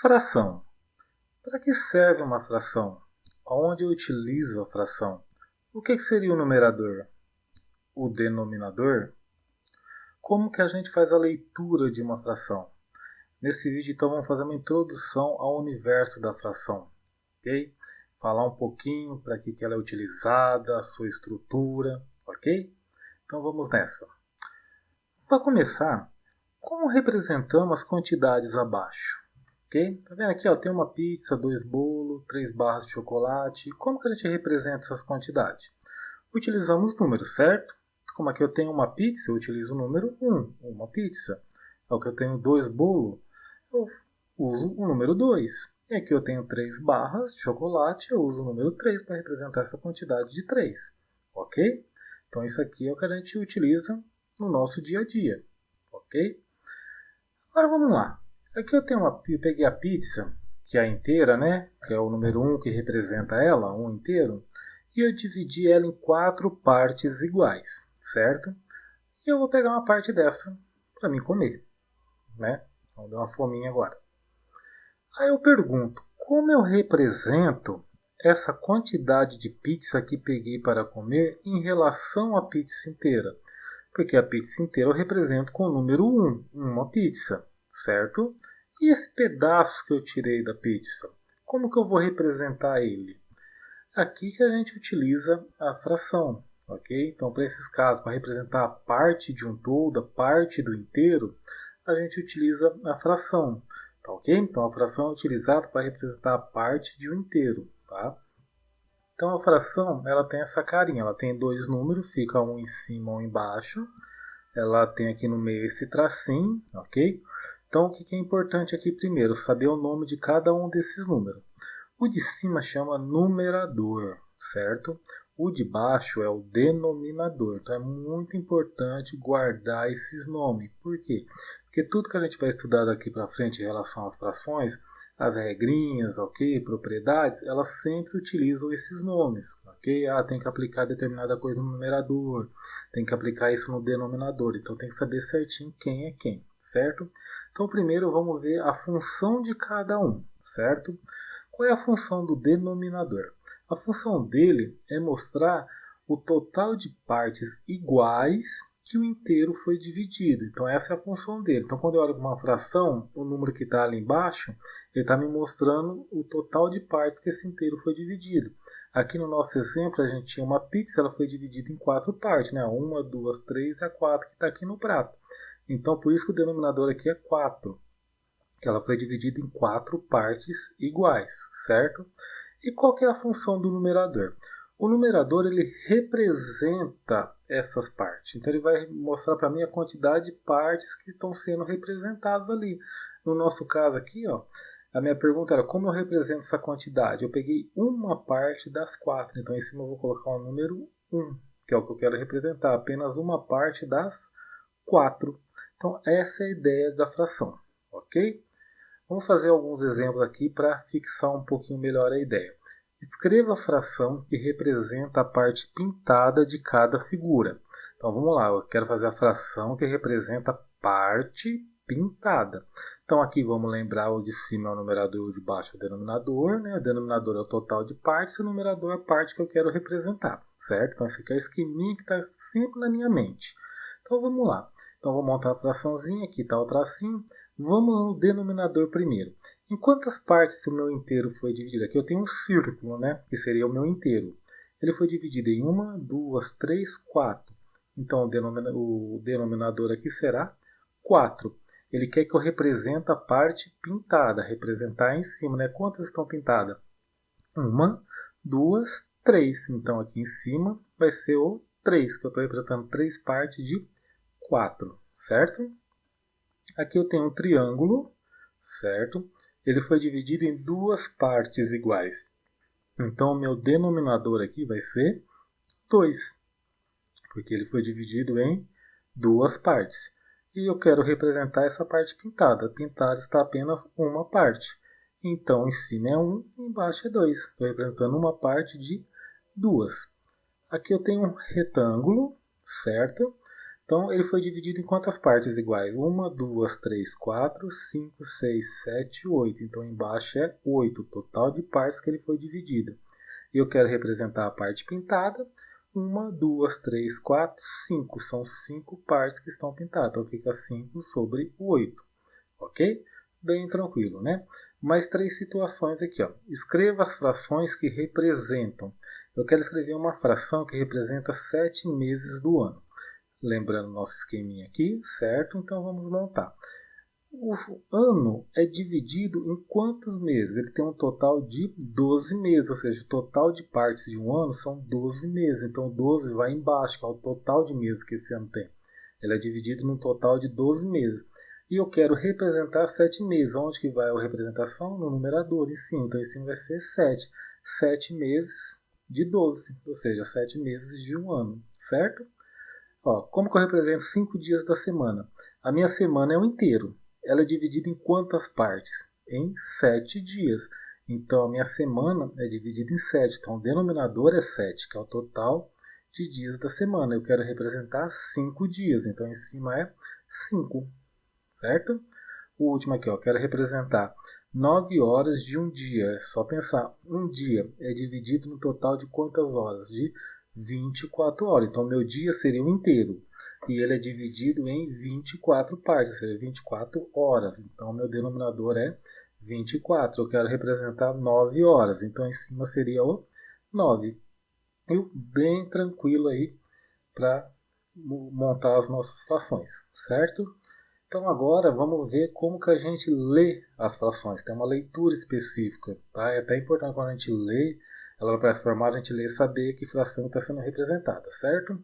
Fração. Para que serve uma fração? Onde eu utilizo a fração? O que seria o numerador? O denominador? Como que a gente faz a leitura de uma fração? Nesse vídeo, então, vamos fazer uma introdução ao universo da fração. Ok? Falar um pouquinho para que ela é utilizada, a sua estrutura. Ok? Então vamos nessa. Para começar, como representamos as quantidades abaixo? Ok? Tá vendo aqui? Ó, tem uma pizza, 2 bolos, 3 barras de chocolate. Como que a gente representa essas quantidades? Utilizamos números, certo? Como aqui eu tenho uma pizza, eu utilizo o número 1, uma pizza. É o que eu tenho 2 bolos, eu uso o número 2. E aqui eu tenho 3 barras de chocolate, eu uso o número 3 para representar essa quantidade de 3. Ok? Então isso aqui é o que a gente utiliza no nosso dia a dia. Ok? Agora vamos lá. Aqui eu peguei a pizza, que é a inteira, né? Que é o número 1 que representa ela, 1 inteiro. E eu dividi ela em 4 partes iguais, certo? E eu vou pegar uma parte dessa para mim comer, né? Então deu uma fominha agora. Aí eu pergunto, como eu represento essa quantidade de pizza que peguei para comer em relação à pizza inteira? Porque a pizza inteira eu represento com o número 1, uma pizza, certo? E esse pedaço que eu tirei da pizza, como que eu vou representar ele? Aqui que a gente utiliza a fração, ok? Então, para esses casos, para representar a parte de um todo, a parte do inteiro, a gente utiliza a fração, tá ok? Então, a fração é utilizada para representar a parte de um inteiro, tá? Então, a fração, ela tem essa carinha, ela tem 2 números, fica um em cima, um embaixo. Ela tem aqui no meio esse tracinho, ok? Então, o que é importante aqui primeiro? Saber o nome de cada um desses números. O de cima chama numerador, certo? O de baixo é o denominador. Então é muito importante guardar esses nomes. Por quê? Porque tudo que a gente vai estudar daqui para frente em relação às frações, as regrinhas, ok? Propriedades, elas sempre utilizam esses nomes, ok? Ah, tem que aplicar determinada coisa no numerador, tem que aplicar isso no denominador. Então tem que saber certinho quem é quem, certo? Então primeiro vamos ver a função de cada um, certo? Qual é a função do denominador? A função dele é mostrar o total de partes iguais que o inteiro foi dividido. Então essa é a função dele. Então quando eu olho para uma fração, o número que está ali embaixo, ele está me mostrando o total de partes que esse inteiro foi dividido. Aqui no nosso exemplo a gente tinha uma pizza, ela foi dividida em 4 partes, né? 1, 2, 3 e a 4 que está aqui no prato. Então por isso que o denominador aqui é 4. Que ela foi dividida em 4 partes iguais, certo? E qual que é a função do numerador? O numerador ele representa essas partes. Então ele vai mostrar para mim a quantidade de partes que estão sendo representadas ali. No nosso caso aqui, ó, a minha pergunta era como eu represento essa quantidade? Eu peguei uma parte das 4. Então em cima eu vou colocar o número 1, que é o que eu quero representar. Apenas uma parte das 4. Então essa é a ideia da fração, ok? Vamos fazer alguns exemplos aqui para fixar um pouquinho melhor a ideia. Escreva a fração que representa a parte pintada de cada figura. Então vamos lá, eu quero fazer a fração que representa a parte pintada. Então aqui vamos lembrar, o de cima é o numerador, o de baixo é o denominador. Né? O denominador é o total de partes e o numerador é a parte que eu quero representar, certo? Então esse aqui é o esqueminha que está sempre na minha mente. Então vamos lá. Então vou montar a fraçãozinha, aqui está o tracinho. Vamos no denominador primeiro. Em quantas partes o meu inteiro foi dividido? Aqui eu tenho um círculo, né? Que seria o meu inteiro. Ele foi dividido em 1, 2, 3, 4. Então o denominador aqui será 4. Ele quer que eu represente a parte pintada, representar em cima, né? Quantas estão pintadas? 1, 2, 3. Então aqui em cima vai ser o 3, que eu estou representando 3 partes de 4, certo? Aqui eu tenho um triângulo, certo? Ele foi dividido em 2 partes iguais. Então o meu denominador aqui vai ser 2, porque ele foi dividido em 2 partes. E eu quero representar essa parte pintada. Pintada está apenas uma parte. Então em cima é 1 e embaixo é 2. Estou representando uma parte de 2. Aqui eu tenho um retângulo, certo? Então ele foi dividido em quantas partes iguais? 1, 2, 3, 4, 5, 6, 7, 8. Então embaixo é 8, o total de partes que ele foi dividido. E eu quero representar a parte pintada. 1, 2, 3, 4, 5. São 5 partes que estão pintadas. Então fica 5 sobre 8. Ok? Bem tranquilo, né? Mais 3 situações aqui, ó. Escreva as frações que representam. Eu quero escrever uma fração que representa 7 meses do ano. Lembrando nosso esqueminha aqui, certo? Então vamos montar. O ano é dividido em quantos meses? Ele tem um total de 12 meses, ou seja, o total de partes de um ano são 12 meses. Então 12 vai embaixo, que é o total de meses que esse ano tem. Ele é dividido num total de 12 meses. E eu quero representar 7 meses. Onde que vai a representação? No numerador, em cima. Então, em cima vai ser 7. 7 meses de 12, ou seja, 7 meses de um ano, certo? Ó, como que eu represento 5 dias da semana? A minha semana é o inteiro. Ela é dividida em quantas partes? Em 7 dias. Então, a minha semana é dividida em 7. Então, o denominador é 7, que é o total de dias da semana. Eu quero representar 5 dias. Então, em cima é 5. Certo? O último aqui, ó, quero representar 9 horas de um dia. É só pensar, um dia é dividido no total de quantas horas? De 24 horas. Então, meu dia seria o inteiro. E ele é dividido em 24 partes, seria 24 horas. Então, meu denominador é 24. Eu quero representar 9 horas. Então, em cima seria o 9. E bem tranquilo aí para montar as nossas frações, certo? Então agora vamos ver como que a gente lê as frações. Tem uma leitura específica, tá? É até importante quando a gente lê, ela para se formar, a gente lê e saber que fração está sendo representada, certo?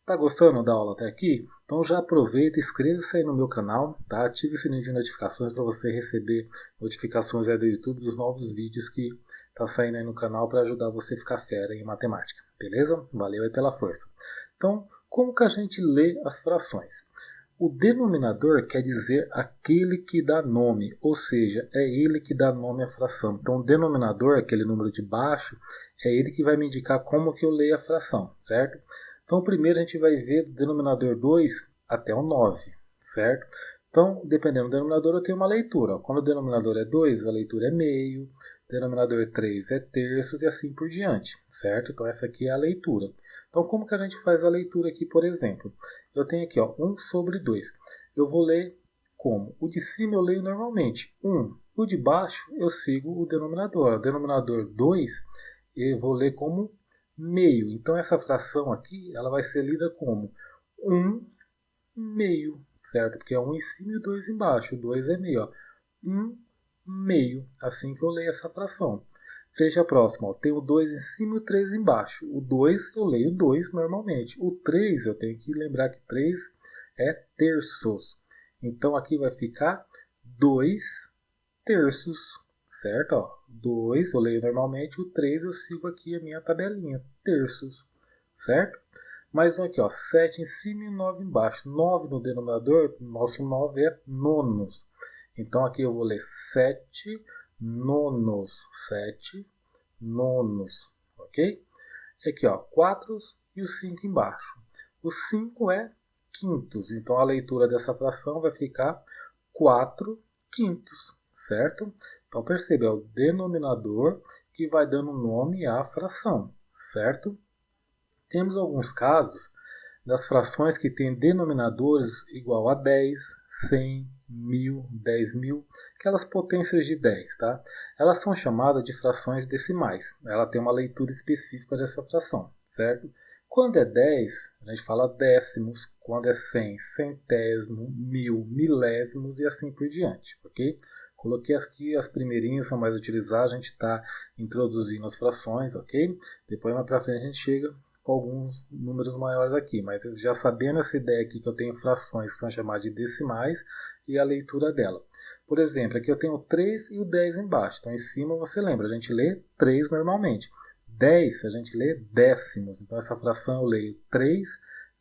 Tá gostando da aula até aqui? Então já aproveita, inscreva-se aí no meu canal, tá? Ative o sininho de notificações para você receber notificações aí do YouTube dos novos vídeos que tá saindo aí no canal para ajudar você a ficar fera em matemática, beleza? Valeu aí pela força. Então, como que a gente lê as frações? O denominador quer dizer aquele que dá nome, ou seja, é ele que dá nome à fração. Então, o denominador, aquele número de baixo, é ele que vai me indicar como que eu leio a fração, certo? Então, primeiro a gente vai ver do denominador 2 até o 9, certo? Então, dependendo do denominador, eu tenho uma leitura. Quando o denominador é 2, a leitura é meio, denominador 3 é terços e assim por diante, certo? Então, essa aqui é a leitura. Então, como que a gente faz a leitura aqui, por exemplo? Eu tenho aqui, ó, 1 sobre 2. Eu vou ler como? O de cima eu leio normalmente, 1. O de baixo eu sigo o denominador. O denominador 2 eu vou ler como meio. Então, essa fração aqui ela vai ser lida como 1 meio, certo? Porque é 1 em cima e 2 embaixo. O 2 é meio, ó. 1 meio. Assim que eu leio essa fração. Veja a próxima, ó. Tem o 2 em cima e o 3 embaixo. O 2 eu leio 2 normalmente. O 3 eu tenho que lembrar que 3 é terços. Então aqui vai ficar 2 terços, certo? Ó, 2 eu leio normalmente, o 3 eu sigo aqui a minha tabelinha, terços, certo? Mais um aqui, ó, 7 em cima e 9 embaixo. 9 no denominador, nosso 9 é nonos. Então aqui eu vou ler 7 nonos, 7 nonos, ok? Aqui, ó, 4 e o 5 embaixo. O 5 é quintos, então a leitura dessa fração vai ficar 4 quintos, certo? Então perceba, é o denominador que vai dando nome à fração, certo? Temos alguns casos das frações que têm denominadores igual a 10, 100, 1000, 10.000, aquelas potências de 10, tá? Elas são chamadas de frações decimais. Ela tem uma leitura específica dessa fração, certo? Quando é 10, a gente fala décimos. Quando é 100, centésimo, 1000, milésimos e assim por diante, ok? Coloquei aqui as primeirinhas, são mais utilizadas, a gente está introduzindo as frações, ok? Depois mais para frente a gente chega com alguns números maiores aqui, mas já sabendo essa ideia aqui que eu tenho frações que são chamadas de decimais e a leitura dela. Por exemplo, aqui eu tenho o 3 e o 10 embaixo, então em cima você lembra, a gente lê 3 normalmente. 10 a gente lê décimos, então essa fração eu leio 3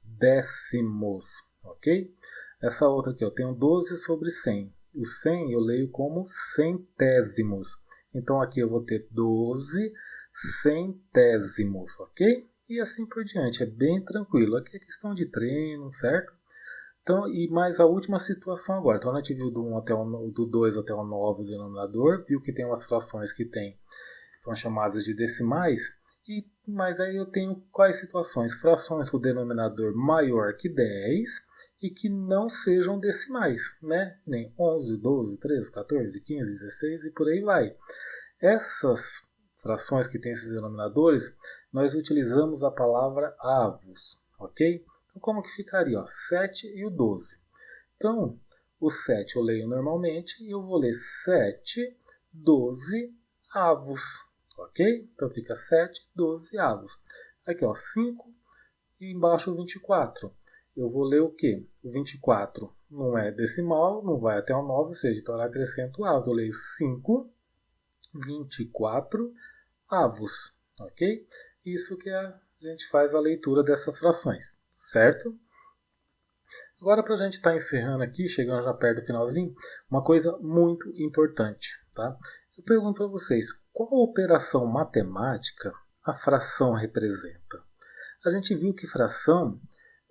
décimos, ok? Essa outra aqui eu tenho 12 sobre 100. O 100 eu leio como centésimos. Então aqui eu vou ter 12 centésimos, ok? E assim por diante, é bem tranquilo. Aqui é questão de treino, certo? Então, e mais a última situação agora. Então, a gente viu do 2 até o 9 o denominador, viu que tem umas frações que são chamadas de decimais, mas aí eu tenho quais situações? Frações com o denominador maior que 10 e que não sejam decimais, né? Nem 11, 12, 13, 14, 15, 16 e por aí vai. Essas frações que têm esses denominadores, nós utilizamos a palavra avos, ok? Então, como que ficaria? Ó, 7 e o 12. Então, o 7 eu leio normalmente e eu vou ler 7, 12 avos, ok? Então fica 7, 12 avos. Aqui, ó, 5 e embaixo o 24. Eu vou ler o quê? O 24 não é decimal, não vai até o 9, ou seja, então eu acrescento avos. Eu leio 5, 24 avos, ok? Isso que a gente faz a leitura dessas frações, certo? Agora, para a gente estar encerrando aqui, chegando já perto do finalzinho, uma coisa muito importante, tá? Eu pergunto para vocês, qual operação matemática a fração representa? A gente viu que fração,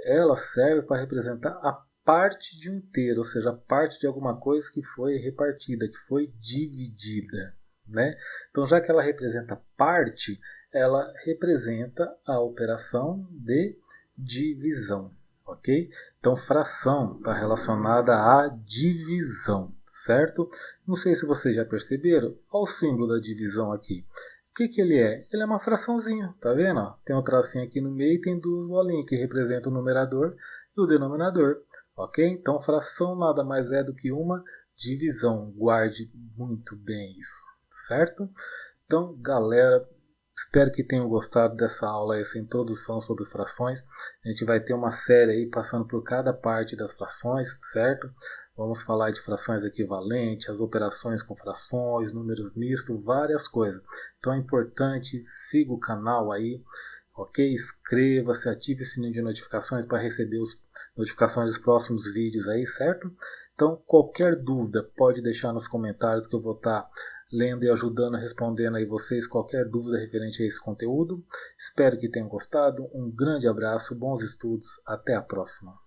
ela serve para representar a parte de um inteiro, ou seja, a parte de alguma coisa que foi repartida, que foi dividida, né? Então, já que ela representa parte, ela representa a operação de divisão, ok? Então, fração está relacionada à divisão, certo? Não sei se vocês já perceberam, olha o símbolo da divisão aqui. O que ele é? Ele é uma fraçãozinha, tá vendo? Tem um tracinho aqui no meio e tem duas bolinhas que representam o numerador e o denominador, ok? Então, fração nada mais é do que uma divisão. Guarde muito bem isso, certo? Então, galera, espero que tenham gostado dessa aula, essa introdução sobre frações. A gente vai ter uma série aí passando por cada parte das frações, certo? Vamos falar de frações equivalentes, as operações com frações, números mistos, várias coisas. Então é importante, siga o canal aí, ok? Inscreva-se, ative o sininho de notificações para receber as notificações dos próximos vídeos aí, certo? Então qualquer dúvida pode deixar nos comentários que eu vou estar lendo e ajudando, respondendo aí vocês qualquer dúvida referente a esse conteúdo. Espero que tenham gostado. Um grande abraço, bons estudos, até a próxima.